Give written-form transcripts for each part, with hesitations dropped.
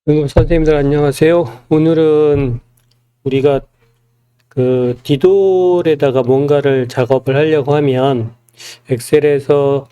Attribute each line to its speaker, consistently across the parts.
Speaker 1: 선생님들 안녕하세요. 오늘은 우리가 그 디돌에다가 뭔가를 작업을 하려고 하면 엑셀에서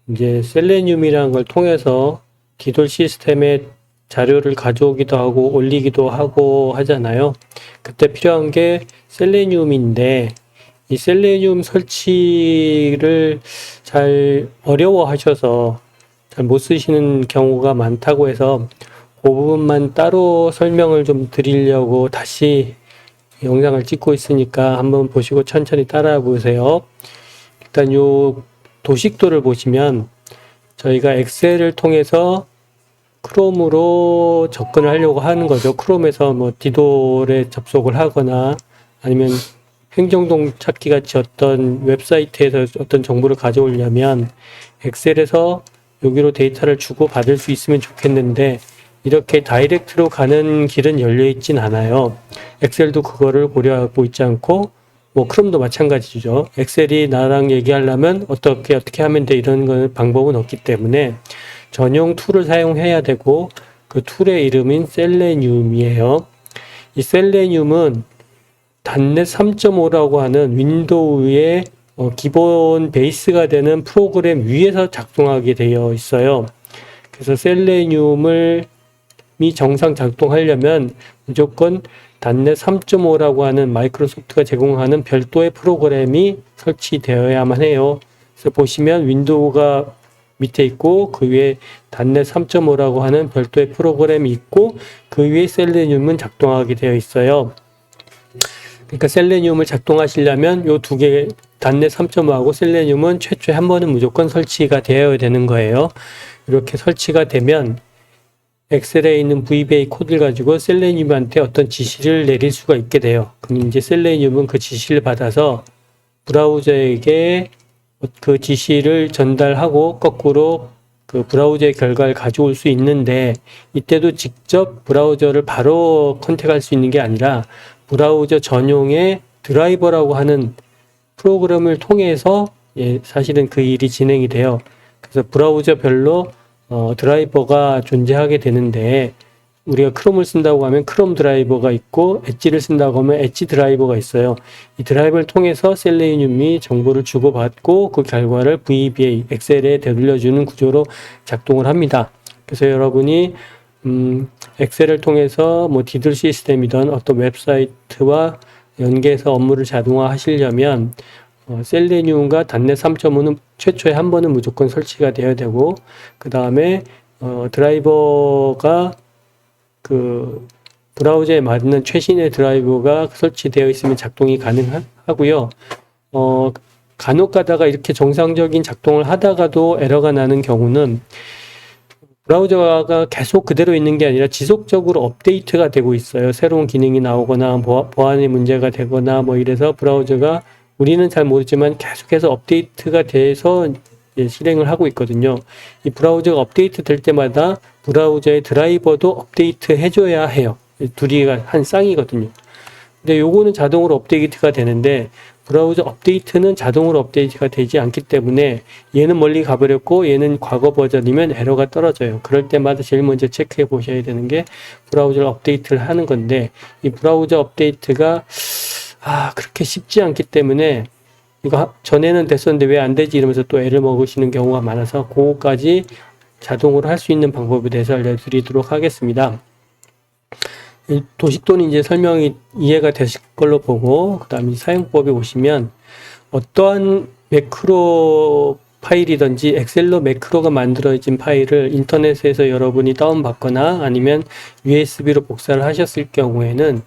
Speaker 1: 이제 셀레늄이라는 걸 통해서 디돌 시스템에 자료를 가져오기도 하고 올리기도 하고 하잖아요. 그때 필요한 게 셀레늄인데 이 셀레늄 설치를 잘 어려워하셔서 잘 못 쓰시는 경우가 많다고 해서 그 부분만 따로 설명을 좀 드리려고 다시 영상을 찍고 있으니까 한번 보시고 천천히 따라해 보세요. 일단 요 도식도를 보시면 저희가 엑셀을 통해서 크롬으로 접근을 하려고 하는 거죠. 크롬에서 뭐 디돌에 접속을 하거나 아니면 행정동 찾기 같이 어떤 웹사이트에서 어떤 정보를 가져오려면 엑셀에서 여기로 데이터를 주고 받을 수 있으면 좋겠는데 이렇게 다이렉트로 가는 길은 열려 있진 않아요. 엑셀도 그거를 고려하고 있지 않고 뭐 크롬도 마찬가지죠. 엑셀이 나랑 얘기하려면 어떻게 하면 돼 이런 건 방법은 없기 때문에 전용 툴을 사용해야 되고 그 툴의 이름인 셀레늄이에요. 이 셀레늄은 단넷 3.5라고 하는 윈도우의 기본 베이스가 되는 프로그램 위에서 작동하게 되어 있어요. 그래서 셀레늄을 정상 작동하려면 무조건 단넷 3.5라고 하는 마이크로소프트가 제공하는 별도의 프로그램이 설치되어야만 해요. 그래서 보시면 윈도우가 밑에 있고 그 위에 단넷 3.5라고 하는 별도의 프로그램이 있고 그 위에 셀레늄은 작동하게 되어 있어요. 그러니까 셀레늄을 작동하시려면 요 두 개 단넷 3.5하고 셀레늄은 최초에 한 번은 무조건 설치가 되어야 되는 거예요. 이렇게 설치가 되면 엑셀에 있는 VBA 코드를 가지고 셀레늄한테 어떤 지시를 내릴 수가 있게 돼요. 그럼 이제 셀레늄은 그 지시를 받아서 브라우저에게 그 지시를 전달하고 거꾸로 그 브라우저의 결과를 가져올 수 있는데 이때도 직접 브라우저를 바로 컨택할 수 있는 게 아니라 브라우저 전용의 드라이버라고 하는 프로그램을 통해서 사실은 그 일이 진행이 돼요. 그래서 브라우저별로 드라이버가 존재하게 되는데 우리가 크롬을 쓴다고 하면 크롬 드라이버가 있고 엣지를 쓴다고 하면 엣지 드라이버가 있어요. 이 드라이버를 통해서 셀레늄이 정보를 주고받고 그 결과를 VBA, 엑셀에 되돌려주는 구조로 작동을 합니다. 그래서 여러분이 엑셀을 통해서 뭐 디들 시스템이든 어떤 웹사이트와 연계해서 업무를 자동화 하시려면 셀레늄과 단넷 3.5는 최초에 한 번은 무조건 설치가 되어야 되고 그 다음에 드라이버가 그 브라우저에 맞는 최신의 드라이버가 설치되어 있으면 작동이 가능하고요. 간혹 가다가 이렇게 정상적인 작동을 하다가도 에러가 나는 경우는 브라우저가 계속 그대로 있는 게 아니라 지속적으로 업데이트가 되고 있어요. 새로운 기능이 나오거나 보안의 문제가 되거나 뭐 이래서 브라우저가 우리는 잘 모르지만 계속해서 업데이트가 돼서 실행을 하고 있거든요. 이 브라우저가 업데이트 될 때마다 브라우저의 드라이버도 업데이트 해줘야 해요. 둘이가 한 쌍이거든요. 근데 요거는 자동으로 업데이트가 되는데 브라우저 업데이트는 자동으로 업데이트가 되지 않기 때문에 얘는 멀리 가버렸고 얘는 과거 버전이면 에러가 떨어져요. 그럴 때마다 제일 먼저 체크해 보셔야 되는 게 브라우저를 업데이트를 하는 건데 이 브라우저 업데이트가 그렇게 쉽지 않기 때문에 이거 전에는 됐었는데 왜 안 되지 이러면서 또 애를 먹으시는 경우가 많아서 그거까지 자동으로 할 수 있는 방법에 대해서 알려드리도록 하겠습니다. 도식도는 이제 설명이 이해가 되실 걸로 보고 그 다음에 사용법에 오시면 어떠한 매크로 파일이든지 엑셀로 매크로가 만들어진 파일을 인터넷에서 여러분이 다운받거나 아니면 USB로 복사를 하셨을 경우에는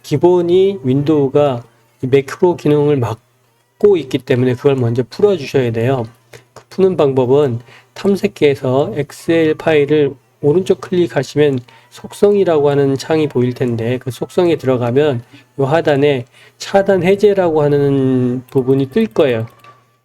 Speaker 1: 기본이 윈도우가 이 매크로 기능을 막고 있기 때문에 그걸 먼저 풀어 주셔야 돼요. 그 푸는 방법은 탐색기에서 엑셀 파일을 오른쪽 클릭하시면 속성이라고 하는 창이 보일 텐데 그 속성에 들어가면 이 하단에 차단 해제라고 하는 부분이 뜰 거예요.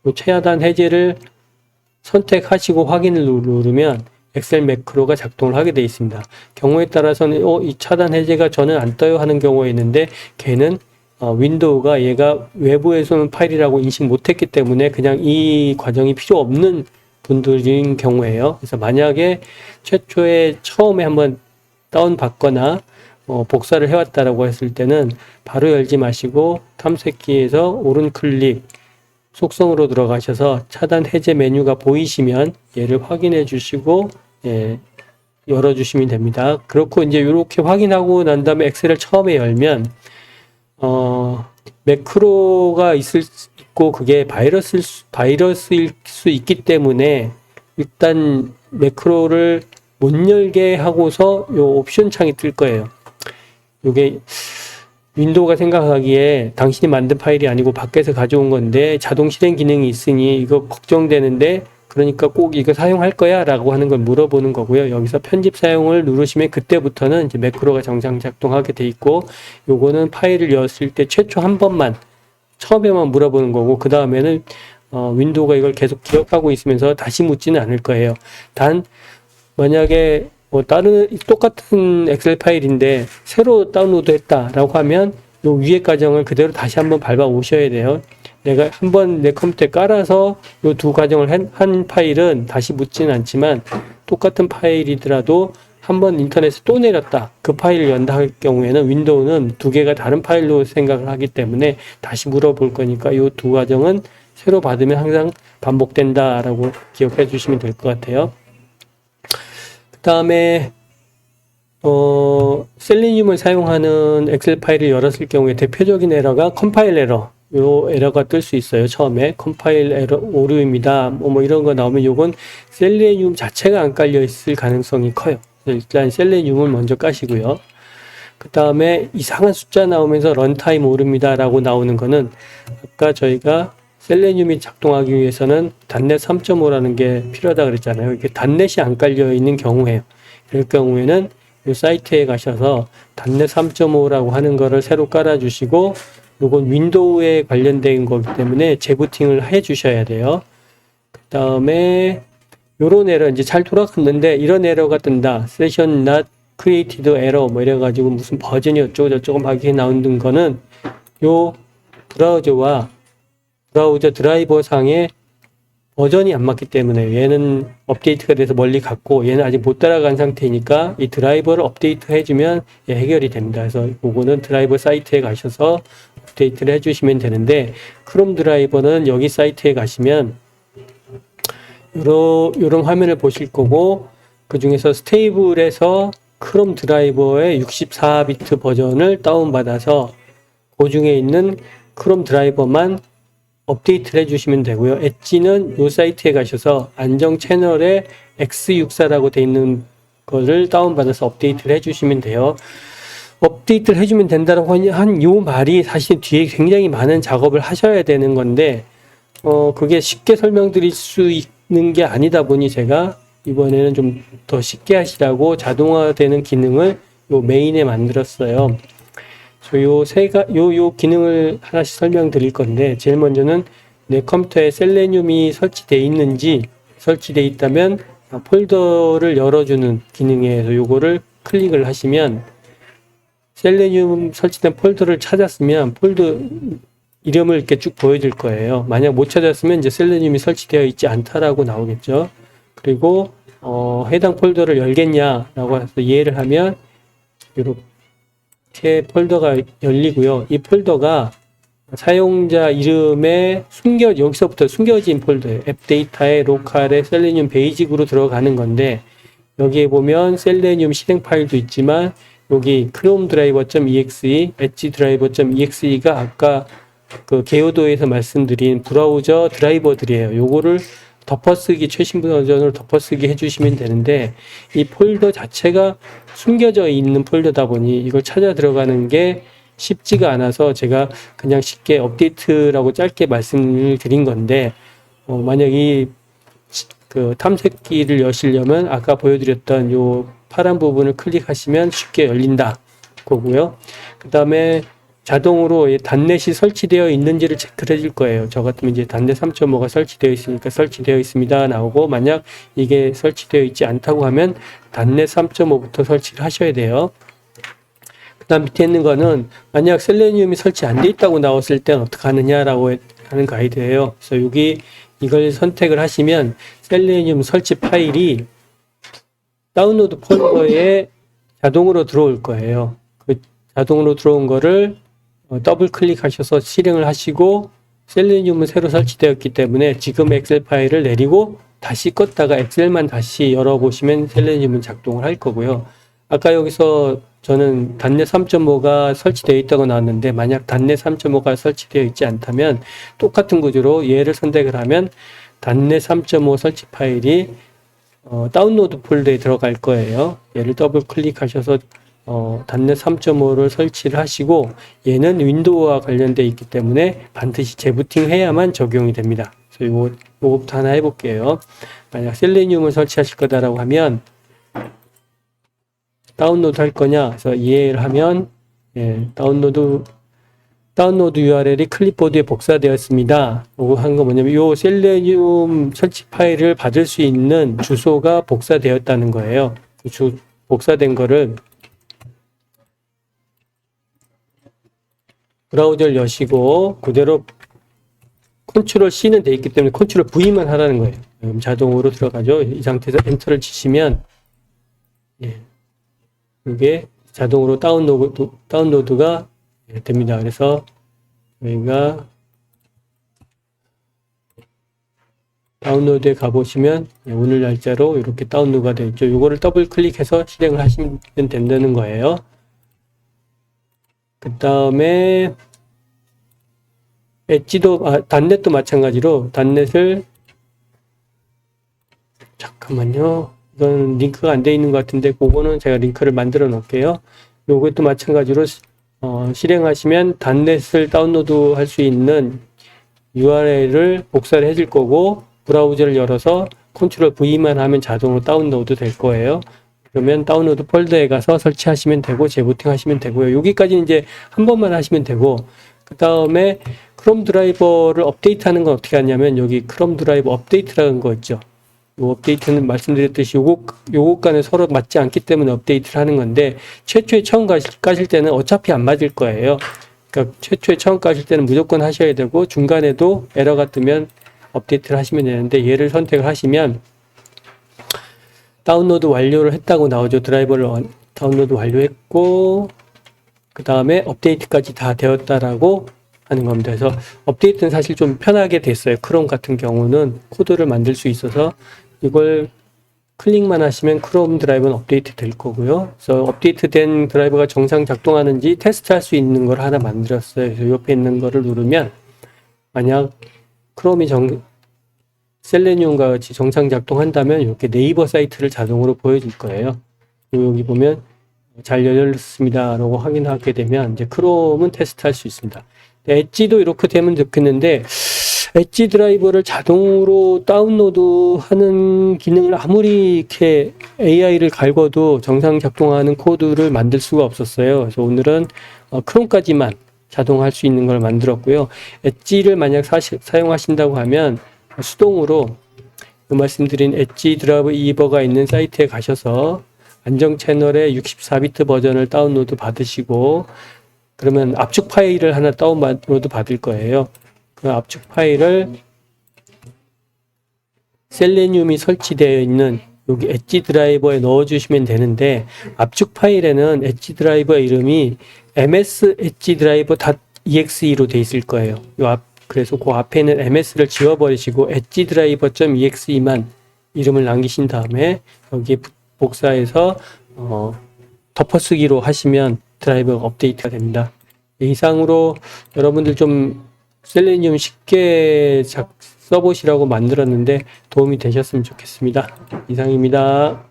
Speaker 1: 이 차단 해제를 선택하시고 확인을 누르면 엑셀 매크로가 작동을 하게 되어 있습니다. 경우에 따라서는 이 차단 해제가 저는 안 떠요 하는 경우가 있는데 걔는 윈도우가 얘가 외부에서는 파일이라고 인식 못했기 때문에 그냥 이 과정이 필요 없는 분들인 경우에요. 그래서 만약에 최초에 처음에 한번 다운받거나 복사를 해왔다라고 했을 때는 바로 열지 마시고 탐색기에서 오른 클릭 속성으로 들어가셔서 차단 해제 메뉴가 보이시면 얘를 확인해 주시고 예, 열어주시면 됩니다. 그렇고 이제 이렇게 확인하고 난 다음에 엑셀을 처음에 열면 매크로가 있고 그게 바이러스일 수 있기 때문에 일단 매크로를 못 열게 하고서 요 옵션 창이 뜰 거예요. 요게 윈도우가 생각하기에 당신이 만든 파일이 아니고 밖에서 가져온 건데 자동 실행 기능이 있으니 이거 걱정되는데 그러니까 꼭 이거 사용할 거야 라고 하는 걸 물어보는 거고요. 여기서 편집 사용을 누르시면 그때부터는 이제 매크로가 정상 작동하게 돼 있고 요거는 파일을 열었을 때 최초 한 번만 처음에만 물어보는 거고 그 다음에는 윈도우가 이걸 계속 기억하고 있으면서 다시 묻지는 않을 거예요. 단 만약에 다른 똑같은 엑셀 파일인데 새로 다운로드 했다라고 하면 요 위에 과정을 그대로 다시 한번 밟아 오셔야 돼요. 내가 한번 내 컴퓨터에 깔아서 요 두 과정을 한 파일은 다시 묻지는 않지만 똑같은 파일이더라도 한번 인터넷에 또 내렸다. 그 파일을 연다 할 경우에는 윈도우는 두 개가 다른 파일로 생각을 하기 때문에 다시 물어볼 거니까 요 두 과정은 새로 받으면 항상 반복된다라고 기억해 주시면 될 것 같아요. 그 다음에 셀레니움을 사용하는 엑셀 파일을 열었을 경우에 대표적인 에러가 컴파일 에러. 요 에러가 뜰 수 있어요. 처음에 컴파일 에러 오류입니다. 뭐 이런 거 나오면 요건 셀레니움 자체가 안 깔려 있을 가능성이 커요. 일단 셀레니움을 먼저 까시고요. 그 다음에 이상한 숫자 나오면서 런타임 오릅니다 라고 나오는 거는 아까 저희가 셀레니움이 작동하기 위해서는 단넷 3.5라는 게 필요하다 그랬잖아요. 이게 단넷이 안 깔려 있는 경우에요. 이럴 경우에는 이 사이트에 가셔서 단넷 3.5라고 하는 거를 새로 깔아 주시고 요건 윈도우에 관련된 거기 때문에 재부팅을 해 주셔야 돼요. 그 다음에 요런 에러 이제 잘 돌아갔는데 이런 에러가 뜬다. 세션 not created error 뭐 이래가지고 무슨 버전이 어쩌고 저쩌고 막 이렇게 나오는 거는 요 브라우저와 브라우저 드라이버 상의 버전이 안 맞기 때문에 얘는 업데이트가 돼서 멀리 갔고 얘는 아직 못 따라간 상태니까 이 드라이버를 업데이트 해주면 해결이 됩니다. 그래서 요거는 드라이버 사이트에 가셔서 업데이트를 해주시면 되는데 크롬 드라이버는 여기 사이트에 가시면 요런 화면을 보실 거고 그 중에서 스테이블에서 크롬 드라이버의 64비트 버전을 다운받아서 그 중에 있는 크롬 드라이버만 업데이트를 해주시면 되고요. 엣지는 이 사이트에 가셔서 안정 채널에 X64라고 되어 있는 거를 다운받아서 업데이트를 해주시면 돼요. 업데이트를 해주면 된다고 한 요 말이 사실 뒤에 굉장히 많은 작업을 하셔야 되는 건데 그게 쉽게 설명드릴 수 있는 게 아니다 보니 제가 이번에는 좀 더 쉽게 하시라고 자동화되는 기능을 요 메인에 만들었어요. 요 기능을 하나씩 설명드릴 건데, 제일 먼저는 내 컴퓨터에 셀레니움이 설치되어 있는지, 설치되어 있다면 폴더를 열어주는 기능이에요. 요거를 클릭을 하시면, 셀레니움 설치된 폴더를 찾았으면, 폴더 이름을 이렇게 쭉 보여줄 거예요. 만약 못 찾았으면 이제 셀레니움이 설치되어 있지 않다라고 나오겠죠. 그리고, 해당 폴더를 열겠냐라고 해서 이해를 하면, 이렇게 폴더가 열리고요. 이 폴더가 사용자 이름에 여기서부터 숨겨진 폴더예요. 앱 데이터에 로컬에 셀레니움 베이직으로 들어가는 건데, 여기에 보면 셀레니움 실행 파일도 있지만, 여기 크롬 드라이버.exe, 엣지 드라이버.exe가 아까 그 개요도에서 말씀드린 브라우저 드라이버들이에요. 요거를 덮어쓰기, 최신 버전으로 덮어쓰기 해주시면 되는데, 이 폴더 자체가 숨겨져 있는 폴더다 보니 이걸 찾아 들어가는 게 쉽지가 않아서 제가 그냥 쉽게 업데이트라고 짧게 말씀을 드린 건데, 만약 그 탐색기를 여시려면 아까 보여드렸던 요 파란 부분을 클릭하시면 쉽게 열린다 거고요. 그 다음에 자동으로 단넷이 설치되어 있는지를 체크를 해줄 거예요. 저 같으면 이제 단넷 3.5가 설치되어 있으니까 설치되어 있습니다 나오고, 만약 이게 설치되어 있지 않다고 하면 단넷 3.5부터 설치를 하셔야 돼요. 그 다음 밑에 있는 거는 만약 셀레니움이 설치 안 돼 있다고 나왔을 땐 어떻게 하느냐라고 하는 가이드예요. 그래서 여기 이걸 선택을 하시면 셀레니움 설치 파일이 다운로드 폴더에 자동으로 들어올 거예요. 그 자동으로 들어온 거를 더블 클릭하셔서 실행을 하시고, 셀레니움은 새로 설치되었기 때문에 지금 엑셀 파일을 내리고 다시 껐다가 엑셀만 다시 열어보시면 셀레니움은 작동을 할 거고요. 아까 여기서 저는 단넷 3.5가 설치되어 있다고 나왔는데, 만약 단넷 3.5가 설치되어 있지 않다면 똑같은 구조로 얘를 선택을 하면 단넷 3.5 설치 파일이 다운로드 폴더에 들어갈 거예요. 얘를 더블 클릭하셔서 단넷 3.5를 설치를 하시고, 얘는 윈도우와 관련되어 있기 때문에 반드시 재부팅 해야만 적용이 됩니다. 그래서 요거부터 하나 해볼게요. 만약 셀레니움을 설치하실 거다라고 하면 다운로드 할 거냐, 그래서 이해를 하면, 다운로드 URL이 클립보드에 복사되었습니다. 요거 한 거 뭐냐면, 요 셀레니움 설치 파일을 받을 수 있는 주소가 복사되었다는 거예요. 복사된 거를 브라우저를 여시고 그대로 컨트롤 C는 돼 있기 때문에 컨트롤 V만 하라는 거예요. 그럼 자동으로 들어가죠. 이 상태에서 엔터를 치시면 이게 자동으로 다운로드가 됩니다. 그래서 저희가 다운로드에 가보시면 오늘 날짜로 이렇게 다운로드가 되어 있죠. 이거를 더블 클릭해서 실행을 하시면 된다는 거예요. 그 다음에 엣지도, 단넷도 마찬가지로 단넷을, 잠깐만요. 이건 링크가 안 되어 있는 것 같은데 그거는 제가 링크를 만들어 놓을게요. 요것도 마찬가지로 실행하시면 단넷을 다운로드 할 수 있는 URL을 복사를 해줄 거고, 브라우저를 열어서 컨트롤 V만 하면 자동으로 다운로드 될 거예요. 그러면 다운로드 폴더에 가서 설치하시면 되고 재부팅 하시면 되고요. 여기까지는 이제 한 번만 하시면 되고, 그 다음에 크롬 드라이버를 업데이트하는 건 어떻게 하냐면, 여기 크롬 드라이버 업데이트라는 거 있죠. 이 업데이트는 말씀드렸듯이 요것과는 서로 맞지 않기 때문에 업데이트를 하는 건데, 최초에 처음 가실 때는 어차피 안 맞을 거예요. 그러니까 최초에 처음 가실 때는 무조건 하셔야 되고, 중간에도 에러가 뜨면 업데이트를 하시면 되는데, 얘를 선택을 하시면 다운로드 완료를 했다고 나오죠. 드라이버를 다운로드 완료했고, 그 다음에 업데이트까지 다 되었다라고 하는 겁니다. 그래서 업데이트는 사실 좀 편하게 됐어요. 크롬 같은 경우는 코드를 만들 수 있어서 이걸 클릭만 하시면 크롬 드라이버는 업데이트 될 거고요. 그래서 업데이트 된 드라이버가 정상 작동하는지 테스트 할 수 있는 걸 하나 만들었어요. 그래서 옆에 있는 거를 누르면, 만약 크롬이 셀레니움과 같이 정상 작동한다면 이렇게 네이버 사이트를 자동으로 보여줄 거예요. 여기 보면 잘 열렸습니다 라고 확인하게 되면 이제 크롬은 테스트할 수 있습니다. 엣지도 이렇게 되면 좋겠는데, 엣지 드라이버를 자동으로 다운로드하는 기능을 아무리 이렇게 AI를 갈궈도 정상 작동하는 코드를 만들 수가 없었어요. 그래서 오늘은 크롬까지만 자동할 수 있는 걸 만들었고요. 엣지를 만약 사용하신다고 하면 수동으로 말씀드린 엣지 드라이버가 있는 사이트에 가셔서 안정 채널의 64비트 버전을 다운로드 받으시고, 그러면 압축 파일을 하나 다운로드 받을 거예요. 그 압축 파일을 셀레니움이 설치되어 있는 여기 엣지 드라이버에 넣어주시면 되는데, 압축 파일에는 엣지 드라이버 이름이 ms 엣지 드라이버.exe로 되어 있을 거예요. 그래서 그 앞에 있는 ms를 지워버리시고 엣지 드라이버.exe만 이름을 남기신 다음에 여기에 복사해서 덮어쓰기로 하시면 드라이버가 업데이트가 됩니다. 이상으로 여러분들 좀 셀레니움 쉽게 써보시라고 만들었는데 도움이 되셨으면 좋겠습니다. 이상입니다.